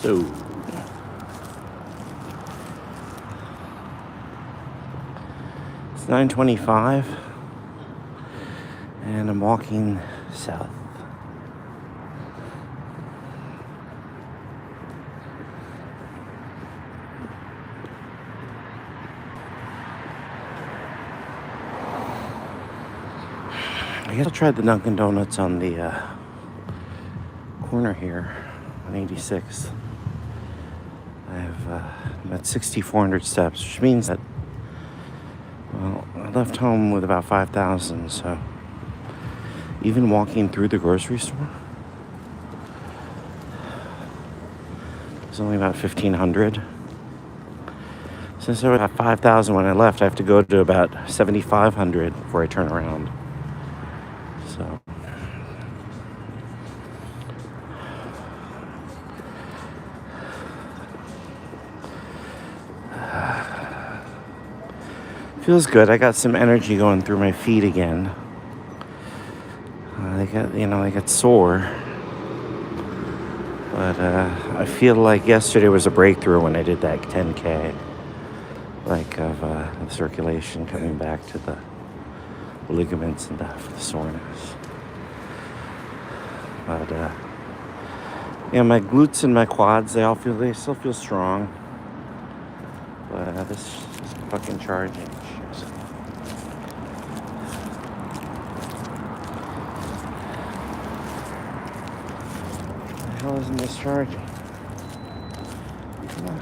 So it's 9:25 and I'm walking south. I guess I'll try the Dunkin' Donuts on the corner here on 86th. I'm at 6,400 steps, which means that, well, I left home with about 5,000, so even walking through the grocery store is only about 1,500. Since I was at 5,000 when I left, I have to go to about 7,500 before I turn around. So feels good. I got some energy going through my feet again. They get sore. But I feel like yesterday was a breakthrough when I did that 10K. The circulation coming back to the ligaments and the soreness. But my glutes and my quads, they still feel strong. But this is fucking charging. Shit. The hell isn't this charging? Come on.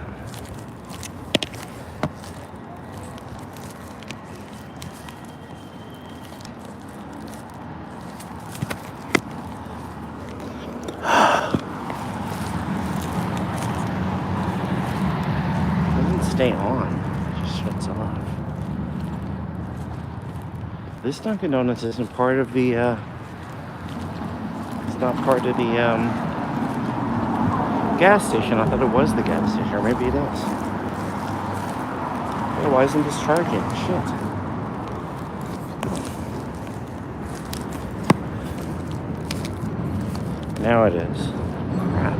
Stay on. It just shuts off. This Dunkin' Donuts isn't part of the it's not part of the gas station. I thought it was the gas station, or maybe it is. Oh, why isn't this charging? Shit. Now it is. Crap.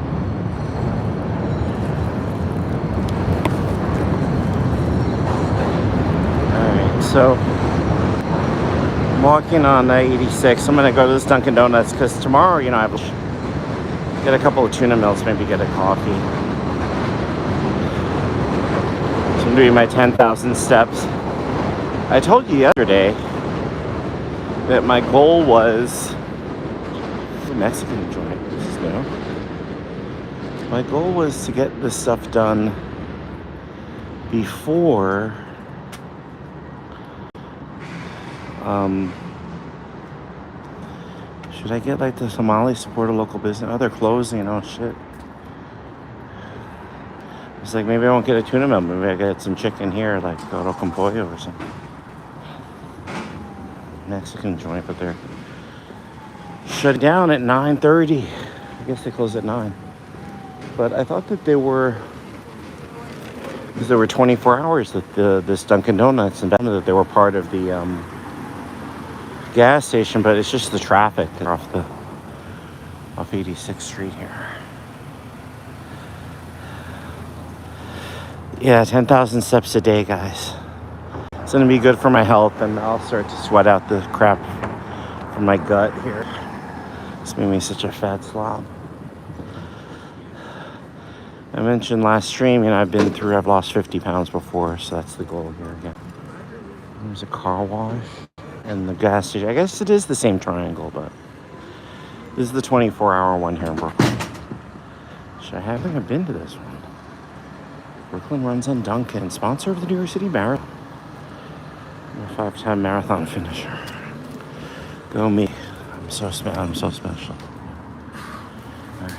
So I'm walking on 86. I'm gonna go to this Dunkin' Donuts because tomorrow, I have to get a couple of tuna melts, maybe get a coffee. So I'm doing my 10,000 steps. I told you yesterday that my goal was the Mexican joint. This is new. My goal was to get this stuff done before should I get the Somali support a local business? Oh, they're closing. Oh shit. It's maybe I won't get a tuna melt. Maybe I get some chicken here, Oro con pollo or something. Mexican joint, but they're shut down at 9:30. I guess they close at 9. But I thought that because there were 24 hours that this Dunkin' Donuts and that they were part of the gas station, but it's just the traffic off 86th Street here. Yeah, 10,000 steps a day, guys. It's gonna be good for my health, and I'll start to sweat out the crap from my gut here. It's made me such a fat slob. I mentioned last stream, I've lost 50 pounds before, so that's the goal here again. There's a car wash and the gas station. I guess it is the same triangle, but this is the 24-hour one here in Brooklyn. I haven't been to this one. Brooklyn runs on Dunkin', sponsor of the New York City Marathon. I'm a 5-time marathon finisher. Go me. I'm so special. All right.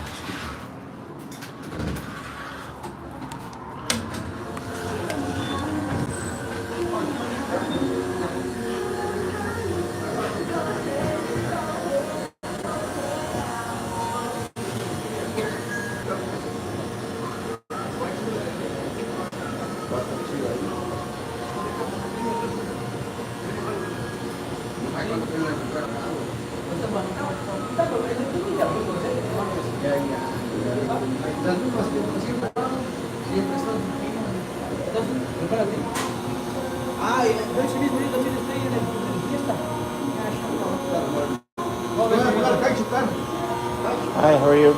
Yeah. Las mismas que siempre son. Entonces, prepárate. Ah, yo ese mismo día también estoy en el fiesta. Hi, how are you?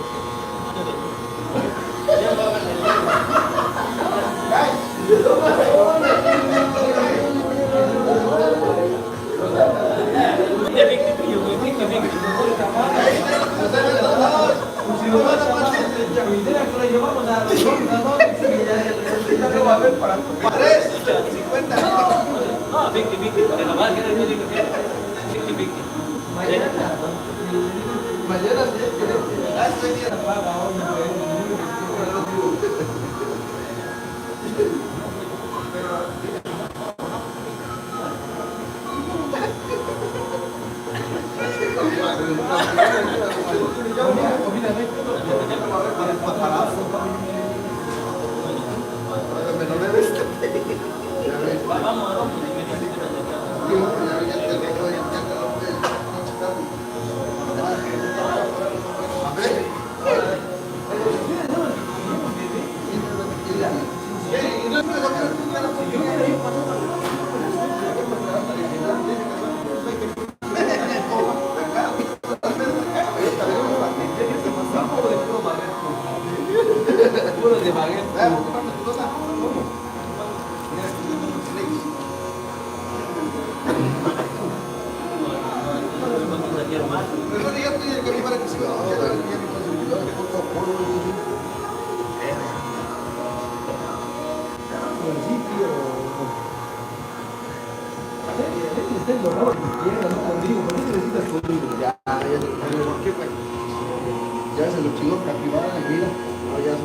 Ya se lo chingó capibara y mira, no, ya se...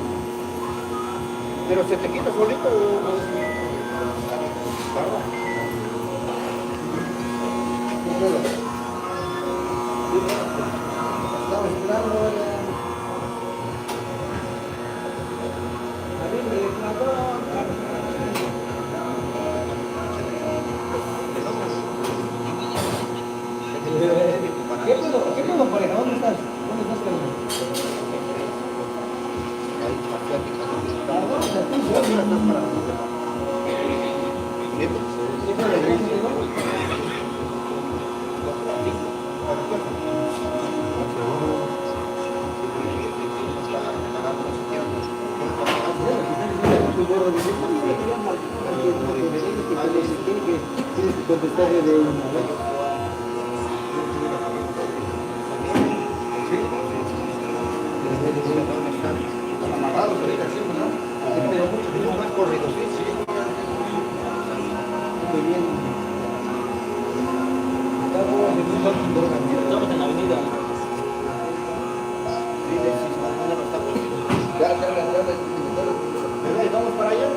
Pero se te quita solito o... Estaba esperando, ¿Qué pedo, pareja? ¿Dónde estás? ¿Dónde estás, Carlos? Contestarle de una vez. amarrados ahorita, sí, ¿no? Pero mucho más corrido, sí, sí. Muy bien. Estamos en la avenida. Sí, de Cismamona no estamos. Ya. ¿Vamos para allá?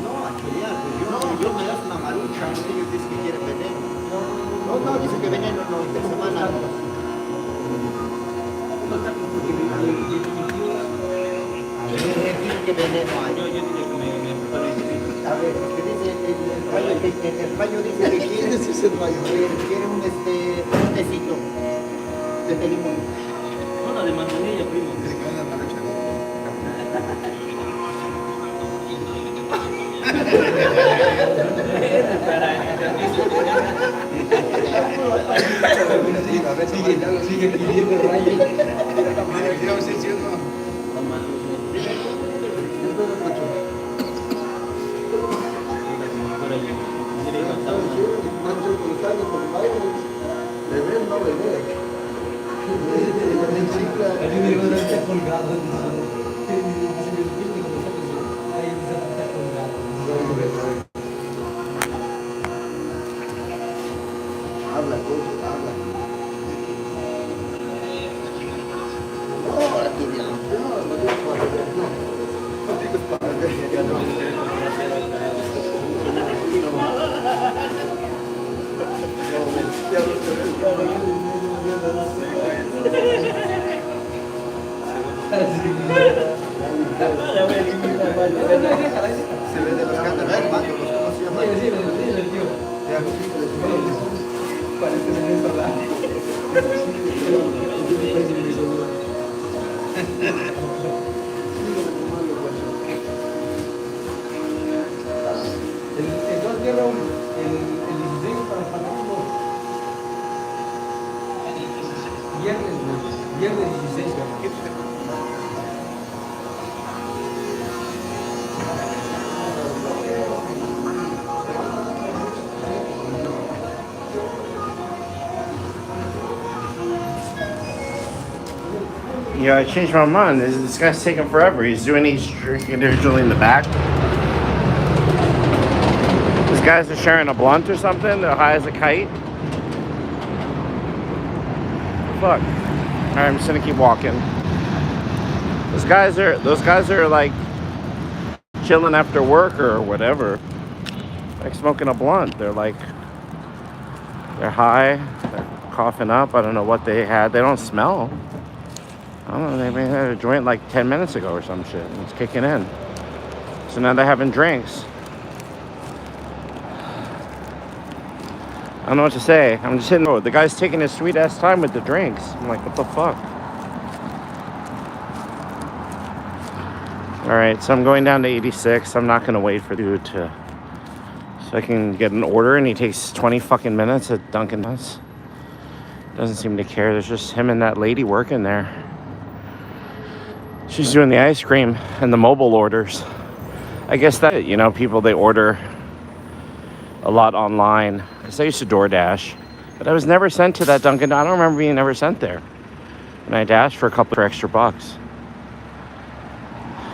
No, a pelear, pues yo me das una marucha, ellos dicen que quieren veneno. No, dice que veneno no, esta semana no. ¿Qué veneno hay? Yo dije que me prepare. A ver, ¿qué dice el rayo dice que quiere quiere un tecito de limón. Una de manzanilla, primo. Sigue pidiendo rayos. Habla, coach, habla. No, aquí no, no digo para ver, no. No digo para ver, ya no. Se ve de las cámaras, hermano, ¿cómo se llama? Parece venezolano. Viernes, güey. Viernes 16, güey. Yeah, I changed my mind. This guy's taking forever. He's drinking individually in the back. These guys are sharing a blunt or something. They're high as a kite. Fuck. All right, I'm just gonna keep walking. Those guys are like chilling after work or whatever, like smoking a blunt. They're high. They're coughing up. I don't know what they had. They don't smell. I don't know, they may have had a joint like 10 minutes ago or some shit. And it's kicking in. So now they're having drinks. I don't know what to say. I'm just hitting. Oh, the guy's taking his sweet ass time with the drinks. I'm like, what the fuck? Alright, so I'm going down to 86. I'm not gonna wait for dude to. So I can get an order, and he takes 20 fucking minutes at Dunkin' Donuts. Doesn't seem to care. There's just him and that lady working there. She's doing the ice cream and the mobile orders. I guess that, people, they order a lot online. Because I used to DoorDash. But I was never sent to that Dunkin'. I don't remember being ever sent there. And I dashed for a couple of extra bucks.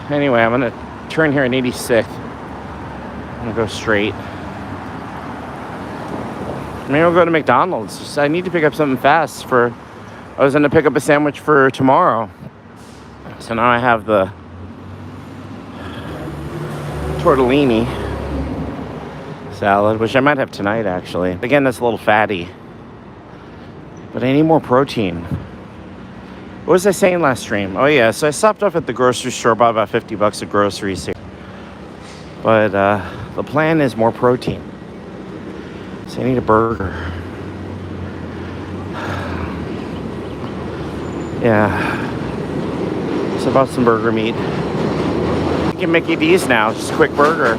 Anyway, I'm going to turn here in 86. I'm going to go straight. Maybe I'll go to McDonald's. I need to pick up something fast I was going to pick up a sandwich for tomorrow. So now I have the tortellini salad, which I might have tonight, actually. Again, that's a little fatty. But I need more protein. What was I saying last stream? Oh, yeah, so I stopped off at the grocery store, bought about 50 bucks of groceries here. But the plan is more protein. So I need a burger. Yeah. So I bought some burger meat. You can Mickey D's now, just a quick burger.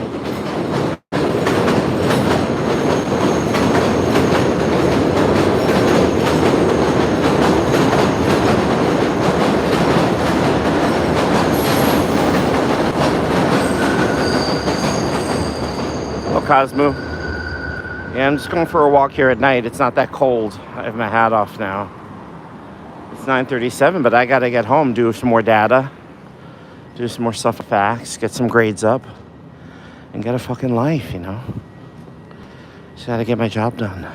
Oh, Cosmo. Yeah, I'm just going for a walk here at night. It's not that cold. I have my hat off now. It's 9:37, but I gotta get home, do some more data, do some more stuff, facts, get some grades up, and get a fucking life, Just gotta get my job done.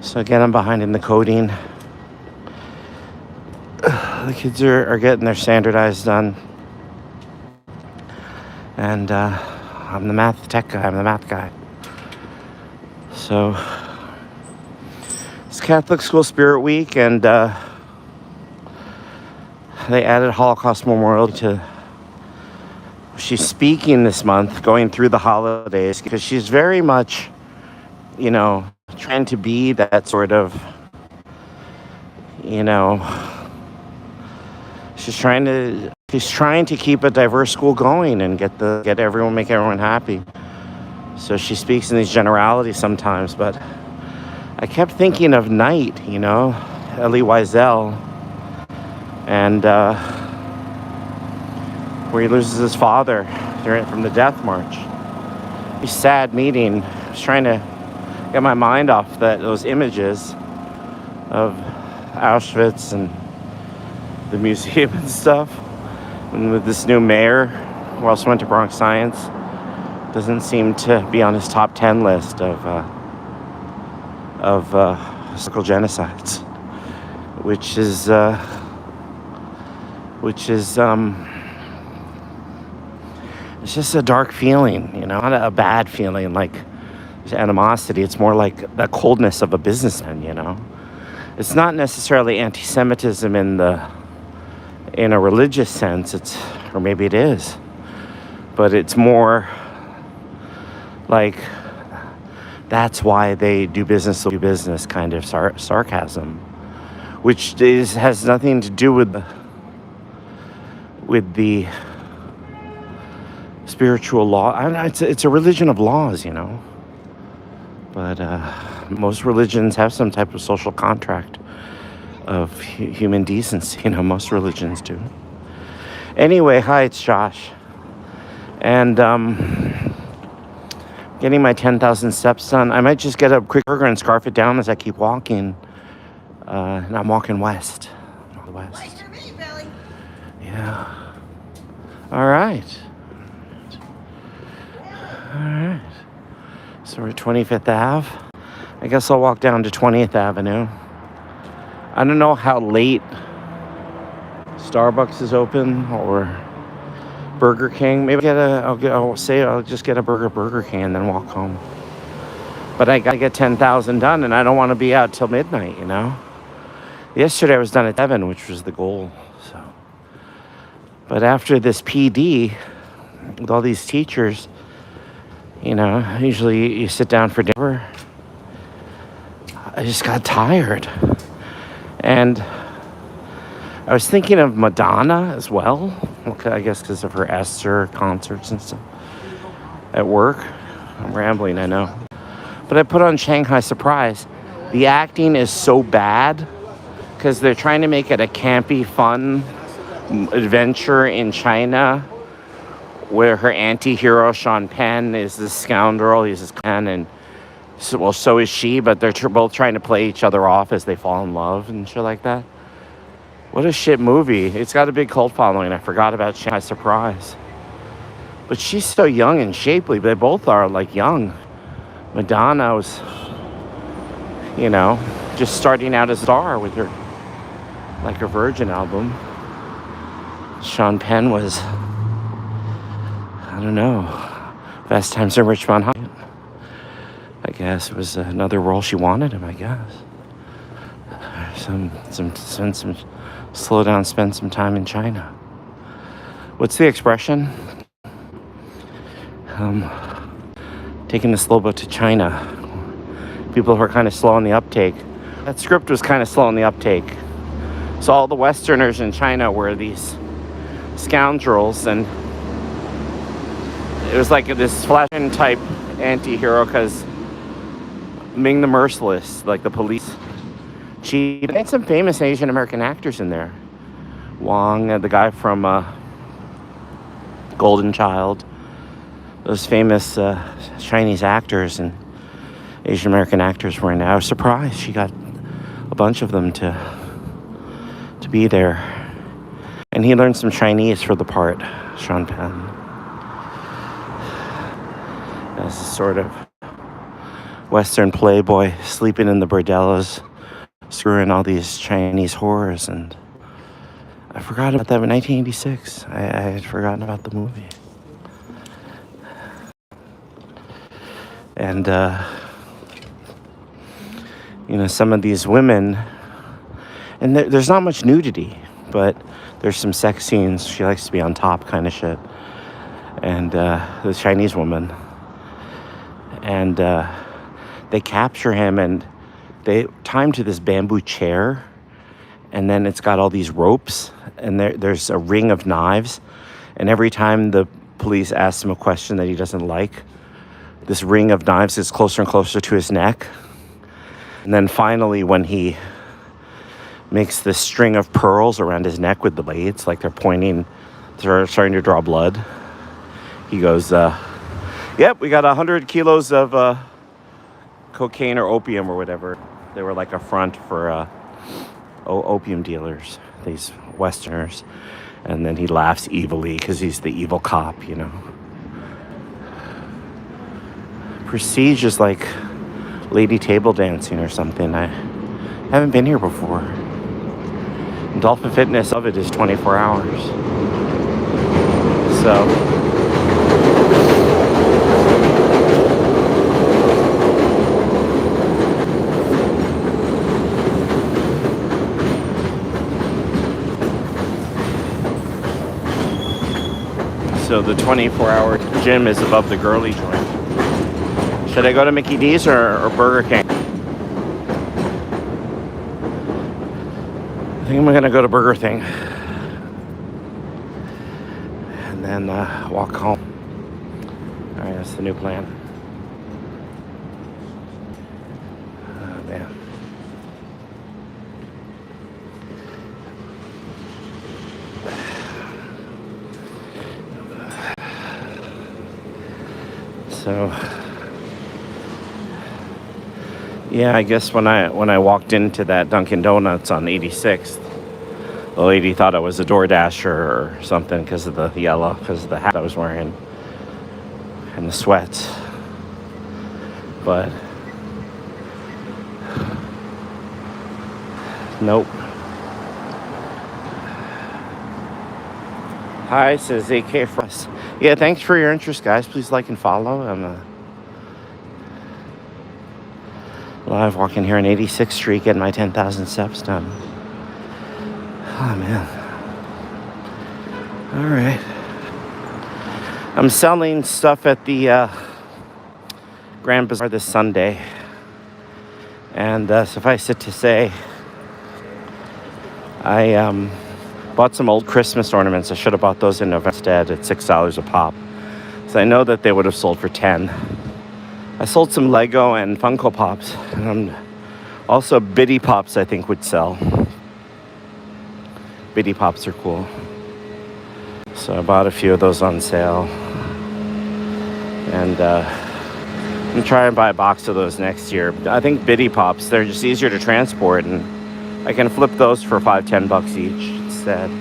So again, I'm behind in the coding. The kids are getting their standardized done. And I'm the math tech guy, I'm the math guy. So it's Catholic School Spirit Week, and they added Holocaust Memorial to. She's speaking this month, going through the holidays, because she's very much, trying to be that sort of, she's trying to keep a diverse school going and make everyone happy. So she speaks in these generalities sometimes, but I kept thinking of Night, Elie Wiesel, and where he loses his father from the death march. A sad meeting. I was trying to get my mind off those images of Auschwitz and the museum and stuff. And with this new mayor, who also went to Bronx Science, doesn't seem to be on his top 10 list of historical genocides, which is it's just a dark feeling, not a bad feeling like animosity. It's more like the coldness of a businessman, It's not necessarily anti-Semitism in a religious sense. Or maybe it is, but it's more like that's why they do business kind of sarcasm, which has nothing to do with the spiritual law. It's a religion of laws, But most religions have some type of social contract. of human decency. Most religions do. Anyway, hi, it's Josh. And getting my 10,000 steps done. I might just get a quick burger and scarf it down as I keep walking. And I'm walking west. West. Yeah. All right. So we're at 25th Ave. I guess I'll walk down to 20th Avenue. I don't know how late Starbucks is open or Burger King. Maybe I'll just get a Burger King and then walk home. But I gotta get 10,000 done, and I don't want to be out till midnight. Yesterday I was done at 7, which was the goal. So, but after this PD with all these teachers, usually you sit down for dinner. I just got tired, and I was thinking of Madonna as well. Okay, I guess because of her Esther concerts and stuff at work. I'm rambling, I know. But I put on Shanghai Surprise. The acting is so bad because they're trying to make it a campy, fun adventure in China where her anti-hero, Sean Penn, is this scoundrel. He's this man, and so is she, but they're both trying to play each other off as they fall in love and shit like that. What a shit movie. It's got a big cult following. I forgot about Shanghai Surprise. But she's so young and shapely. They both are, young. Madonna was, just starting out as a star with her, her Virgin album. Sean Penn was, I don't know, Fast Times at Ridgemont High. I guess it was another role she wanted him, I guess. Slow down, spend some time in China. What's the expression? Taking the slow boat to China. People who are kind of slow on the uptake. That script was kind of slow on the uptake. So all the Westerners in China were these scoundrels, and it was like this flashing type anti-hero because Ming the Merciless, the police chief, and some famous Asian American actors in there. Wong, the guy from Golden Child, those famous Chinese actors and Asian American actors were in there. I was surprised she got a bunch of them to be there. And he learned some Chinese for the part, Sean Penn. As a sort of Western playboy, sleeping in the bordellos, screwing all these Chinese whores. And I forgot about that in 1986. I had forgotten about the movie. And, some of these women, and there's not much nudity, but there's some sex scenes. She likes to be on top kind of shit. And the Chinese woman. And they capture him, and they tie him to this bamboo chair. And then it's got all these ropes, and there's a ring of knives. And every time the police ask him a question that he doesn't like, this ring of knives gets closer and closer to his neck. And then finally, when he makes this string of pearls around his neck with the blades, like they're pointing, they're starting to draw blood, he goes, yep, we got 100 kilos of cocaine or opium or whatever. They were like a front for opium dealers, these Westerners. And then he laughs evilly because he's the evil cop, Prestige is like lady table dancing or something. I haven't been here before. Dolphin Fitness of it is 24 hours. So the 24-hour gym is above the girly joint. Should I go to Mickey D's or Burger King? I think I'm gonna go to Burger King and then walk home. All right, that's the new plan. Oh, man. So yeah, I guess when I walked into that Dunkin' Donuts on 86th, the lady thought I was a DoorDasher or something because of the yellow, because of the hat I was wearing and the sweats. But nope. Hi, says AK Frost. Yeah, thanks for your interest, guys. Please like and follow. I'm live walking here on 86th Street, getting my 10,000 steps done. Oh, man. All right. I'm selling stuff at the Grand Bazaar this Sunday. And suffice it to say, I bought some old Christmas ornaments. I should have bought those in November instead at $6 a pop. So I know that they would have sold for 10. I sold some Lego and Funko Pops. And also Bitty Pops I think would sell. Bitty Pops are cool. So I bought a few of those on sale. And I'm going to try and buy a box of those next year. I think Bitty Pops, they're just easier to transport, and I can flip those for $5-10 each instead.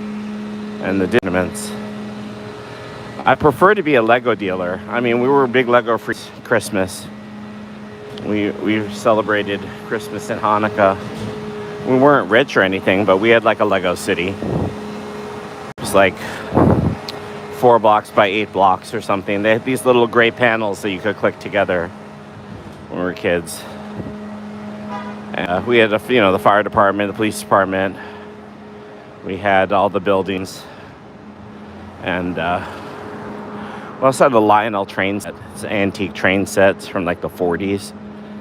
And the ornaments. I prefer to be a Lego dealer. I mean, we were a big Lego for Christmas. We celebrated Christmas and Hanukkah. We weren't rich or anything, but we had like a Lego city. It was like 4 blocks by 8 blocks or something. They had these little gray panels that you could click together when we were kids. We had, the fire department, the police department. We had all the buildings. And we also had the Lionel train set. It's antique train sets from like the 40s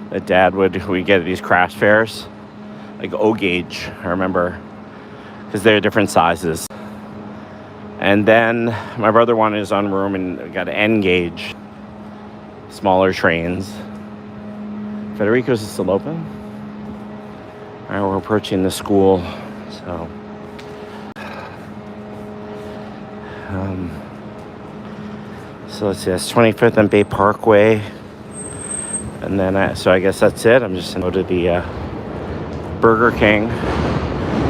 that Dad we'd get at these craft fairs. Like O-gauge, I remember. Because they're different sizes. And then my brother wanted his own room and got an N-gauge. Smaller trains. Federico's is still open? All right, we're approaching the school. So... so let's see, that's 25th and Bay Parkway. And then, so I guess that's it. I'm just going to go to the Burger King,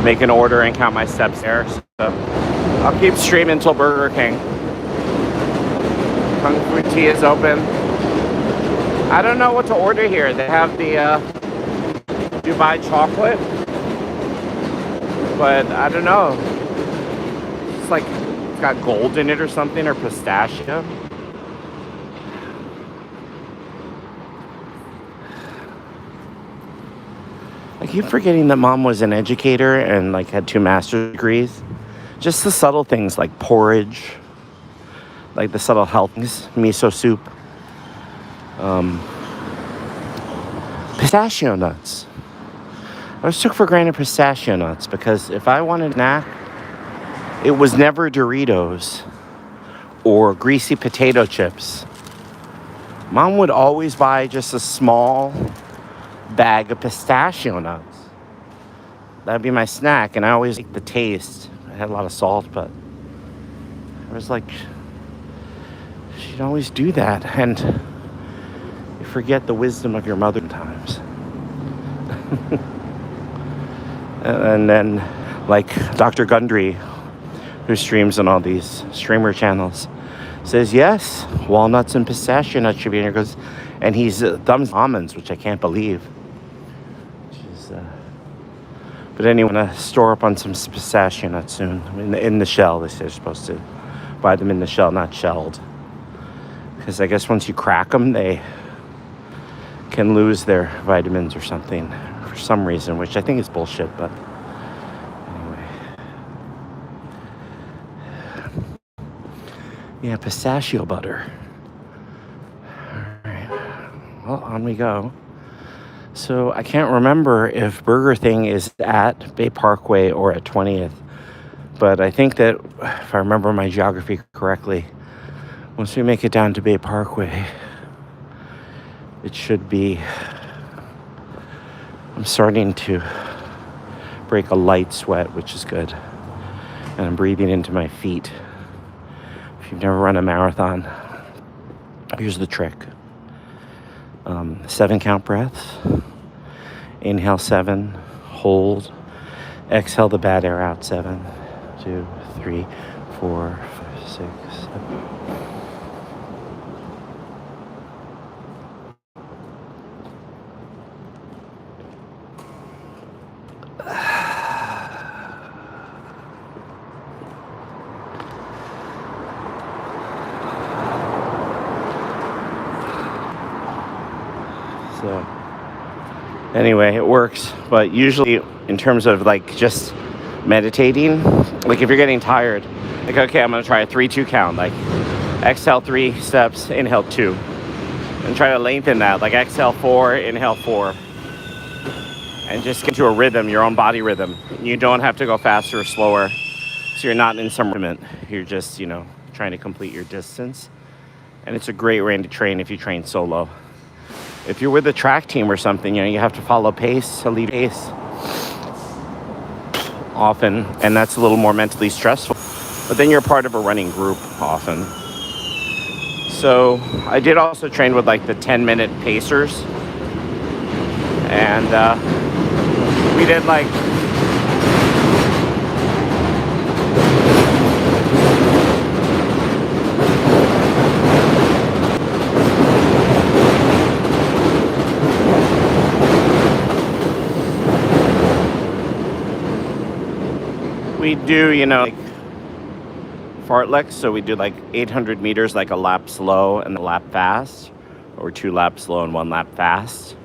make an order and count my steps there. So I'll keep streaming until Burger King. Kung Fu Tea is open. I don't know what to order here. They have the Dubai chocolate. But I don't know. It's like, it's got gold in it or something, or pistachio. I keep forgetting that Mom was an educator and like had 2 master's degrees. Just the subtle things like porridge, like the subtle health things, miso soup, pistachio nuts. I always took for granted pistachio nuts because if I wanted a snack, it was never Doritos or greasy potato chips. Mom would always buy just a small bag of pistachio nuts. That'd be my snack, and I always liked the taste. It had a lot of salt, but I was like, she'd always do that, and you forget the wisdom of your mother times. And then, like Dr. Gundry, who streams on all these streamer channels, says, yes, walnuts and pistachio nuts should be in here. Goes, and he's thumbs almonds, which I can't believe. But anyway, I'm going to store up on some pistachio nuts soon. In the shell, they say you're supposed to buy them in the shell, not shelled. Because I guess once you crack them, they can lose their vitamins or something for some reason, which I think is bullshit, but anyway. Yeah, pistachio butter. All right. Well, on we go. So I can't remember if Burger Thing is at Bay Parkway or at 20th. But I think that, if I remember my geography correctly, once we make it down to Bay Parkway, it should be... I'm starting to break a light sweat, which is good. And I'm breathing into my feet. If you've never run a marathon, here's the trick. 7 count breaths. Inhale 7, hold. Exhale the bad air out 7, 2, 3, 4, 5, 6, 7. So anyway, it works, but usually in terms of like just meditating, like if you're getting tired, like okay, I'm gonna try a 3-2 count, like exhale 3 steps, inhale 2, and try to lengthen that, like exhale 4, inhale 4, and just get into a rhythm, your own body rhythm. You don't have to go faster or slower, so you're not in some movement. You're just, trying to complete your distance, and it's a great way to train if you train solo. If you're with a track team or something, you have to follow pace, to lead pace often, and that's a little more mentally stressful. But then you're part of a running group often. So I did also train with like the 10-minute pacers, and we did like like fartleks, so we do like 800 meters, like a lap slow and a lap fast, or 2 laps slow and 1 lap fast.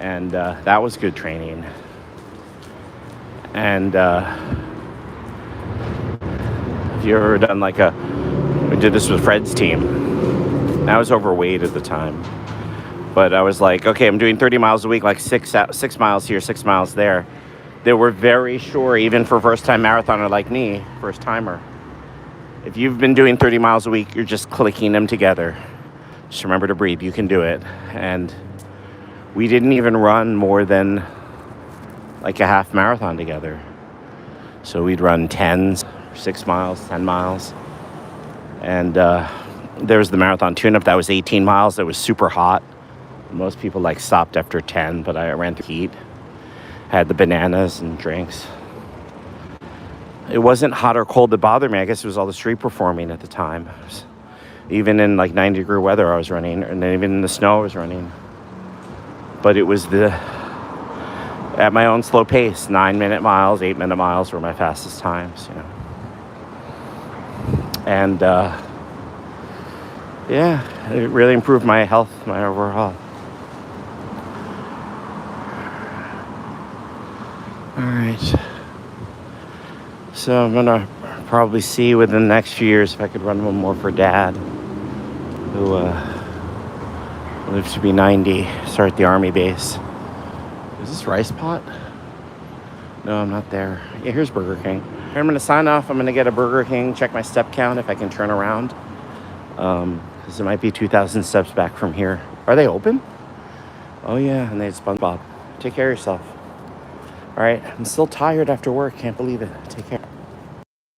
And that was good training. And if you ever done like we did this with Fred's team. I was overweight at the time, but I was like, okay, I'm doing 30 miles a week, like 6 miles here, 6 miles there. They were very sure, even for first-time marathoner like me, first-timer. If you've been doing 30 miles a week, you're just clicking them together. Just remember to breathe. You can do it. And we didn't even run more than like a half marathon together. So we'd run 10s, 6 miles, 10 miles. And there was the marathon tune-up. That was 18 miles. That was super hot. Most people like stopped after 10, but I ran through heat. Had the bananas and drinks. It wasn't hot or cold that bothered me. I guess it was all the street performing at the time. Even in like 90-degree weather I was running, and then even in the snow I was running. But it was at my own slow pace. 9-minute miles, 8-minute miles were my fastest times, And yeah, it really improved my health, my overall. All right, so I'm gonna probably see within the next few years if I could run one more for Dad, who lives to be 90, start at the Army base. Is this Rice Pot? No, I'm not there. Yeah, here's Burger King. Here, I'm gonna sign off. I'm gonna get a Burger King, check my step count if I can turn around, because it might be 2,000 steps back from here. Are they open? Oh yeah, and they had SpongeBob. Take care of yourself. All right, I'm still tired after work. Can't believe it. Take care.